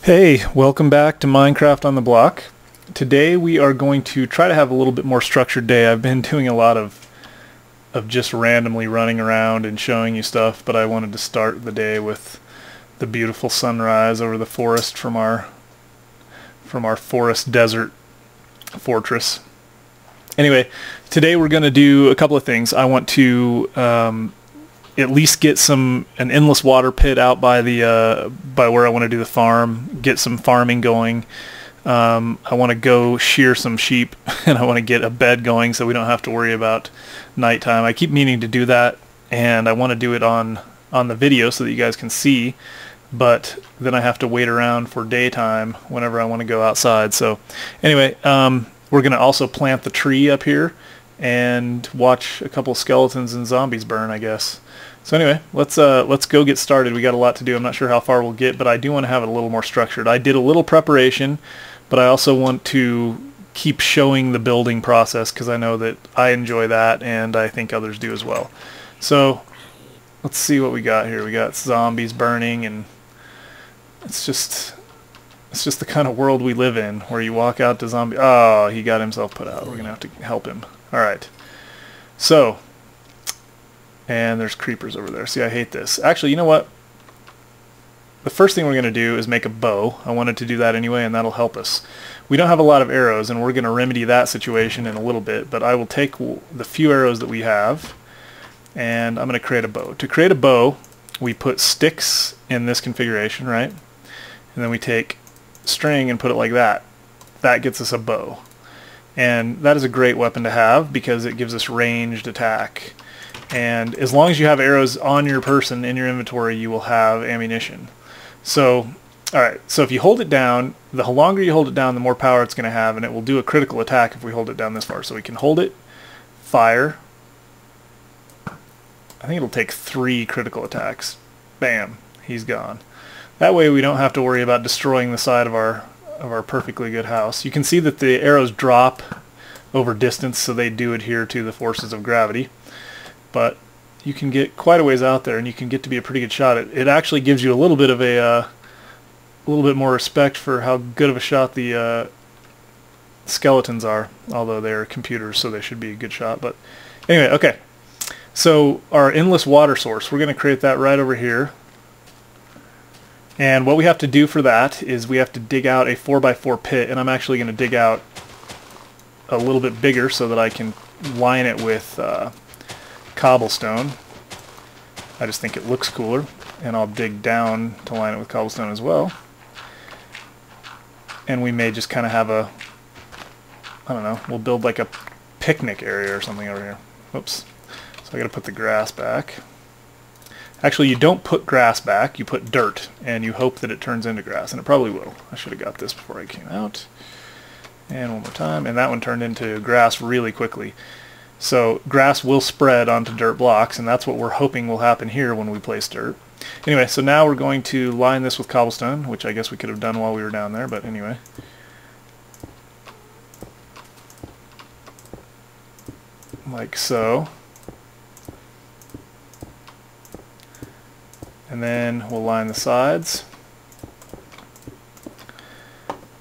Hey, welcome back to Minecraft on the Block. Today we are going to try to have a little bit more structured day. I've been doing a lot of just randomly running around and showing you stuff, but I wanted to start the day with the beautiful sunrise over the forest from our forest desert fortress. Anyway, today we're going to do a couple of things. I want to at least get an endless water pit out by where I want to do the farm, get some farming going. I want to go shear some sheep and I want to get a bed going so we don't have to worry about nighttime. I keep meaning to do that, and I want to do it on the video so that you guys can see, but then I have to wait around for daytime whenever I want to go outside. So anyway, we're going to also plant the tree up here and watch a couple skeletons and zombies burn, I guess. So anyway, let's go get started. We got a lot to do. I'm not sure how far we'll get, but I do want to have it a little more structured. I did a little preparation, but I also want to keep showing the building process because I know that I enjoy that and I think others do as well. So let's see what we got here. We got zombies burning, and it's just the kind of world we live in where you walk out to zombie. Oh, he got himself put out. We're gonna have to help him. All right. So. And there's creepers over there. See, I hate this. Actually, you know what? The first thing we're going to do is make a bow. I wanted to do that anyway, and that'll help us. We don't have a lot of arrows, and we're going to remedy that situation in a little bit, but I will take the few arrows that we have, and I'm going to create a bow. To create a bow, we put sticks in this configuration, right? And then we take string and put it like that. That gets us a bow. And that is a great weapon to have because it gives us ranged attack. And as long as you have arrows on your person in your inventory, you will have ammunition. So, alright, so if you hold it down, the longer you hold it down, the more power it's going to have, and it will do a critical attack if we hold it down this far. So we can hold it, fire. I think it'll take 3 critical attacks. Bam, he's gone. That way we don't have to worry about destroying the side of our perfectly good house. You can see that the arrows drop over distance, so they do adhere to the forces of gravity. But you can get quite a ways out there, and you can get to be a pretty good shot. It actually gives you a little bit of a little bit more respect for how good of a shot the skeletons are, although they're computers, so they should be a good shot. But anyway, okay. So our endless water source, we're going to create that right over here. And what we have to do for that is we have to dig out a 4x4 pit, and I'm actually going to dig out a little bit bigger so that I can line it with cobblestone. I just think it looks cooler, and I'll dig down to line it with cobblestone as well. And we may just kind of have I don't know, we'll build like a picnic area or something over here. Oops. So I gotta put the grass back. Actually, you don't put grass back, you put dirt, and you hope that it turns into grass, and it probably will. I should have got this before I came out. And one more time, and that one turned into grass really quickly. So grass will spread onto dirt blocks, and that's what we're hoping will happen here when we place dirt. Anyway, so now we're going to line this with cobblestone, which I guess we could have done while we were down there, but anyway. Like so. And then we'll line the sides.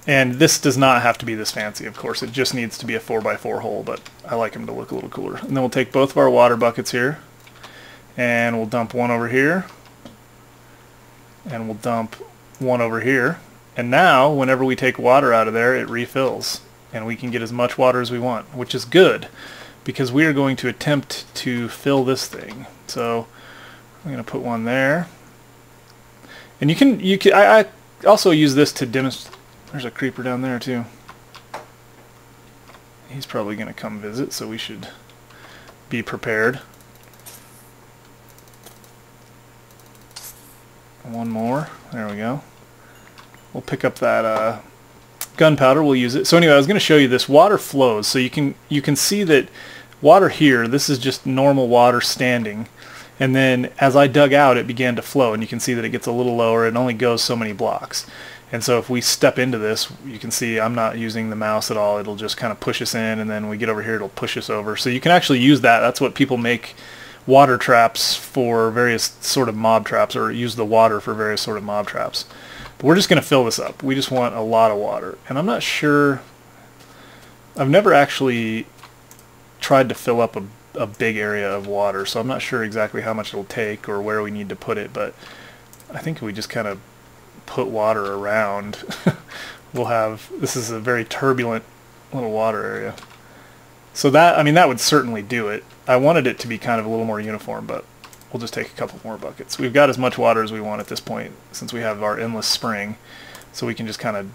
And this does not have to be this fancy, of course. It just needs to be a 4x4 hole, but I like them to look a little cooler. And then we'll take both of our water buckets here, and we'll dump one over here, and we'll dump one over here. And now, whenever we take water out of there, it refills, and we can get as much water as we want, which is good, because we are going to attempt to fill this thing. So I'm going to put one there. And I also use this to demonstrate. There's a creeper down there too. He's probably going to come visit, so we should be prepared. One more. There we go. We'll pick up that gunpowder. We'll use it. So anyway, I was going to show you this. Water flows, so you can see that water here, this is just normal water standing. And then as I dug out, it began to flow, and you can see that it gets a little lower. It only goes so many blocks. And so if we step into this, you can see I'm not using the mouse at all. It'll just kind of push us in, and then we get over here, it'll push us over. So you can actually use that. That's what people make water traps for various sort of mob traps, or use the water for various sort of mob traps. But we're just going to fill this up. We just want a lot of water. And I'm not sure, I've never actually tried to fill up a big area of water, so I'm not sure exactly how much it'll take or where we need to put it, but I think we just kind of put water around. We'll have, this is a very turbulent little water area. So that, I mean, that would certainly do it. I wanted it to be kind of a little more uniform, but we'll just take a couple more buckets. We've got as much water as we want at this point since we have our endless spring, so we can just kind of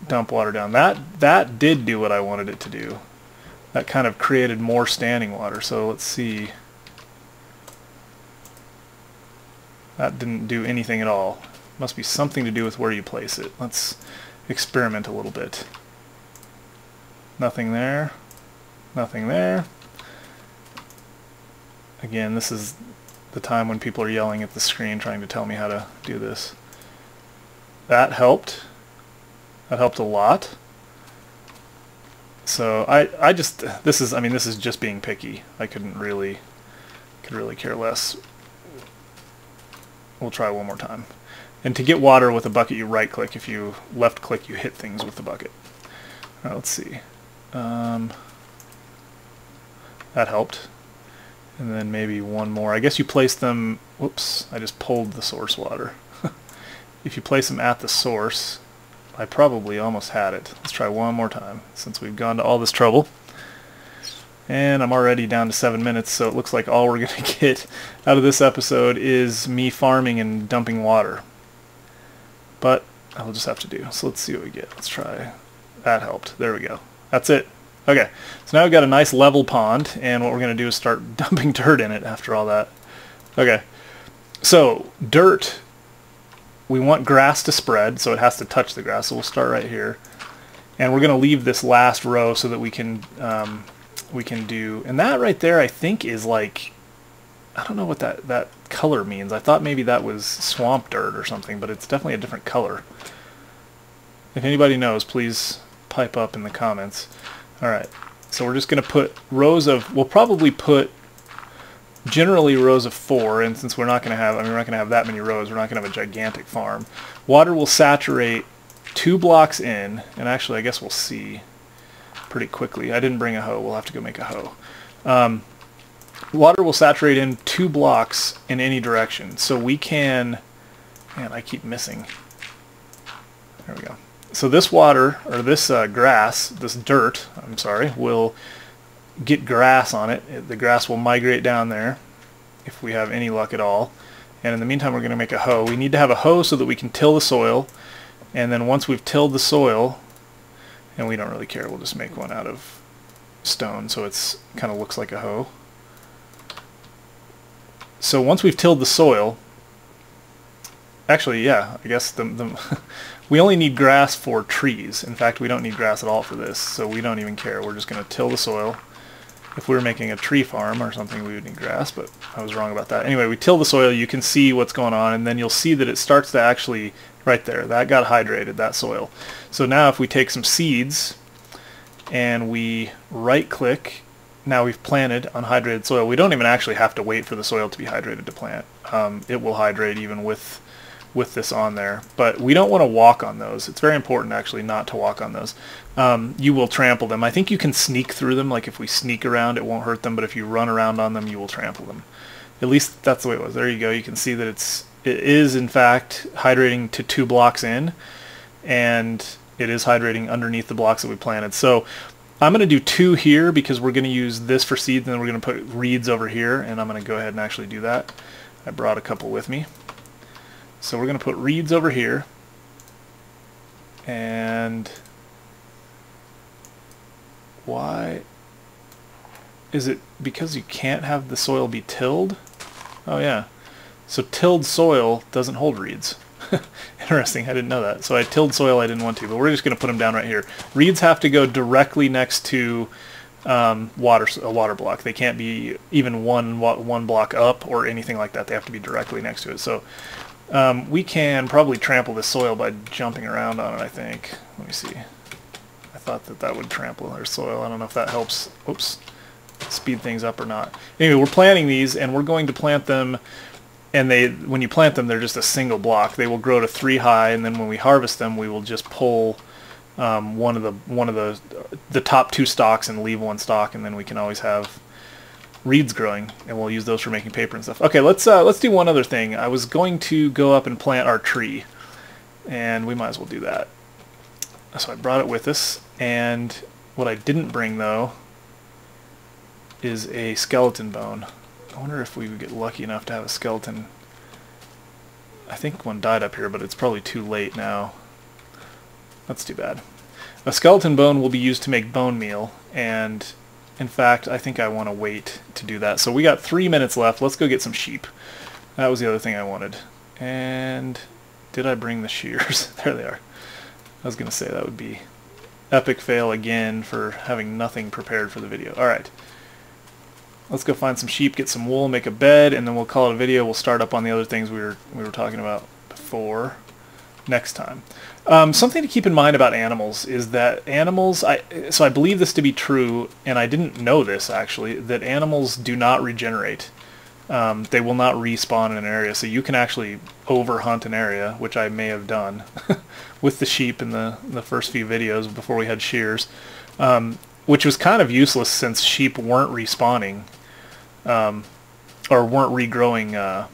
dump water down. That did do what I wanted it to do. That kind of created more standing water. So let's see. That didn't do anything at all. Must be something to do with where you place it. Let's experiment a little bit. Nothing there. Nothing there. Again, this is the time when people are yelling at the screen trying to tell me how to do this. That helped. That helped a lot. So I just, this is just being picky. I could really care less. We'll try one more time. And to get water with a bucket, you right click. If you left click, you hit things with the bucket. All right, let's see. That helped. And then maybe one more. I guess you place them, whoops, I just pulled the source water. If you place them at the source, I probably almost had it. Let's try one more time since we've gone to all this trouble. And I'm already down to 7 minutes, so it looks like all we're going to get out of this episode is me farming and dumping water. But I'll just have to do. So let's see what we get. Let's try. That helped. There we go. That's it. Okay, so now we've got a nice level pond, and what we're going to do is start dumping dirt in it after all that. Okay, so dirt, we want grass to spread, so it has to touch the grass, so we'll start right here. And we're going to leave this last row so that we can do, and that right there I think is like, I don't know what that color means. I thought maybe that was swamp dirt or something, but it's definitely a different color. If anybody knows, please pipe up in the comments. Alright, so we're just going to put rows of, we'll probably put generally rows of 4, and since we're not going to have, we're not going to have that many rows, we're not going to have a gigantic farm. Water will saturate 2 blocks in, and actually I guess we'll see pretty quickly. I didn't bring a hoe, we'll have to go make a hoe. Water will saturate in 2 blocks in any direction, so we can, man, I keep missing. There we go. So this water, or this grass, this dirt, I'm sorry, will get grass on it. The grass will migrate down there if we have any luck at all. And in the meantime, we're going to make a hoe. We need to have a hoe so that we can till the soil. And then once we've tilled the soil, and we don't really care, we'll just make one out of stone so it's kind of looks like a hoe. So once we've tilled the soil, actually, yeah, I guess we only need grass for trees. In fact, we don't need grass at all for this, so we don't even care. We're just going to till the soil. If we were making a tree farm or something, we would need grass, but I was wrong about that. Anyway, we till the soil, you can see what's going on, and then you'll see that it starts to actually, right there, that got hydrated, that soil. So now if we take some seeds and we right-click, now we've planted unhydrated soil. We don't even actually have to wait for the soil to be hydrated to plant. It will hydrate even with this on there, but we don't want to walk on those. It's very important actually not to walk on those. You will trample them. I think you can sneak through them, like if we sneak around it won't hurt them, but if you run around on them you will trample them. At least that's the way it was. There you go. You can see that it is in fact hydrating to 2 blocks in, and it is hydrating underneath the blocks that we planted. So I'm going to do 2 here because we're going to use this for seeds, and then we're going to put reeds over here, and I'm going to go ahead and actually do that. I brought a couple with me. So we're going to put reeds over here, and why is it because you can't have the soil be tilled? Oh yeah, so tilled soil doesn't hold reeds. Interesting, I didn't know that. So I tilled soil I didn't want to, but we're just going to put them down right here. Reeds have to go directly next to a water block. They can't be even one block up or anything like that. They have to be directly next to it. So we can probably trample this soil by jumping around on it, I think. Let me see. I thought that would trample our soil. I don't know if that helps, oops, speed things up or not. Anyway, we're planting these, and we're going to plant them and when you plant them, they're just a single block. They will grow to 3 high, and then when we harvest them, we will just pull one of the top 2 stalks and leave 1 stalk, and then we can always have reeds growing, and we'll use those for making paper and stuff. Okay, let's do one other thing. I was going to go up and plant our tree, and we might as well do that. So I brought it with us, and what I didn't bring though is a skeleton bone. I wonder if we would get lucky enough to have a skeleton. I think one died up here, but it's probably too late now. That's too bad. A skeleton bone will be used to make bone meal, and in fact, I think I want to wait to do that. So we got 3 minutes left. Let's go get some sheep. That was the other thing I wanted. And did I bring the shears? There they are. I was going to say that would be epic fail again for having nothing prepared for the video. Alright. Let's go find some sheep, get some wool, make a bed, and then we'll call it a video. We'll start up on the other things we were talking about before next time. Something to keep in mind about animals is that animals, so I believe this to be true, and I didn't know this actually, that animals do not regenerate. They will not respawn in an area, so you can actually overhunt an area, which I may have done with the sheep in the first few videos before we had shears, which was kind of useless since sheep weren't respawning, or weren't regrowing.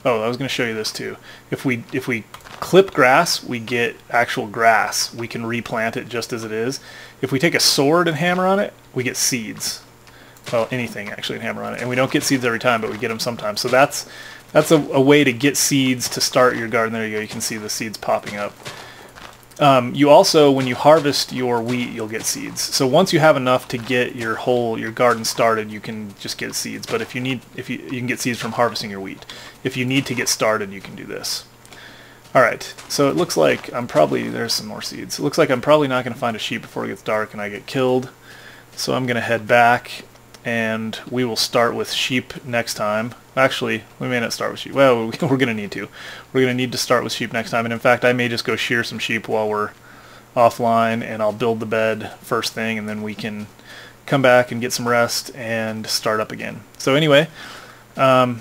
Oh, I was going to show you this too. If we clip grass, we get actual grass. We can replant it just as it is. If we take a sword and hammer on it, we get seeds. Well, anything actually and hammer on it, and we don't get seeds every time, but we get them sometimes. So that's a way to get seeds to start your garden. There you go. You can see the seeds popping up. You also, when you harvest your wheat, you'll get seeds. So once you have enough to get your garden started, you can just get seeds. But if you can get seeds from harvesting your wheat. If you need to get started, you can do this. All right. So it looks like there's some more seeds. It looks like I'm probably not going to find a sheep before it gets dark and I get killed. So I'm going to head back, and we will start with sheep next time. Actually, we may not start with sheep. Well, we're going to need to. We're going to need to start with sheep next time. And in fact, I may just go shear some sheep while we're offline, and I'll build the bed first thing, and then we can come back and get some rest and start up again. So anyway, I'm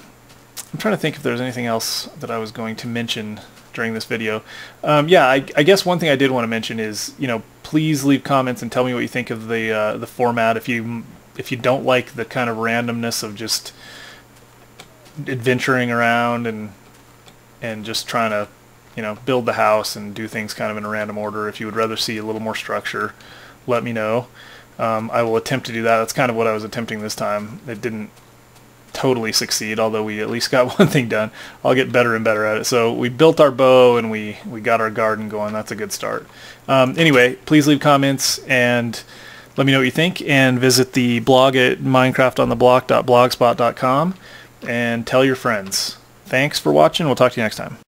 trying to think if there's anything else that I was going to mention during this video. Yeah, I guess one thing I did want to mention is, please leave comments and tell me what you think of the format. If you don't like the kind of randomness of just adventuring around and just trying to build the house and do things kind of in a random order, if you would rather see a little more structure, let me know. I will attempt to do that. That's kind of what I was attempting this time. It didn't totally succeed, although we at least got one thing done. I'll get better and better at it. So we built our bow and we got our garden going. That's a good start. Anyway, please leave comments and let me know what you think, and visit the blog at minecraftontheblock.blogspot.com and tell your friends. Thanks for watching. We'll talk to you next time.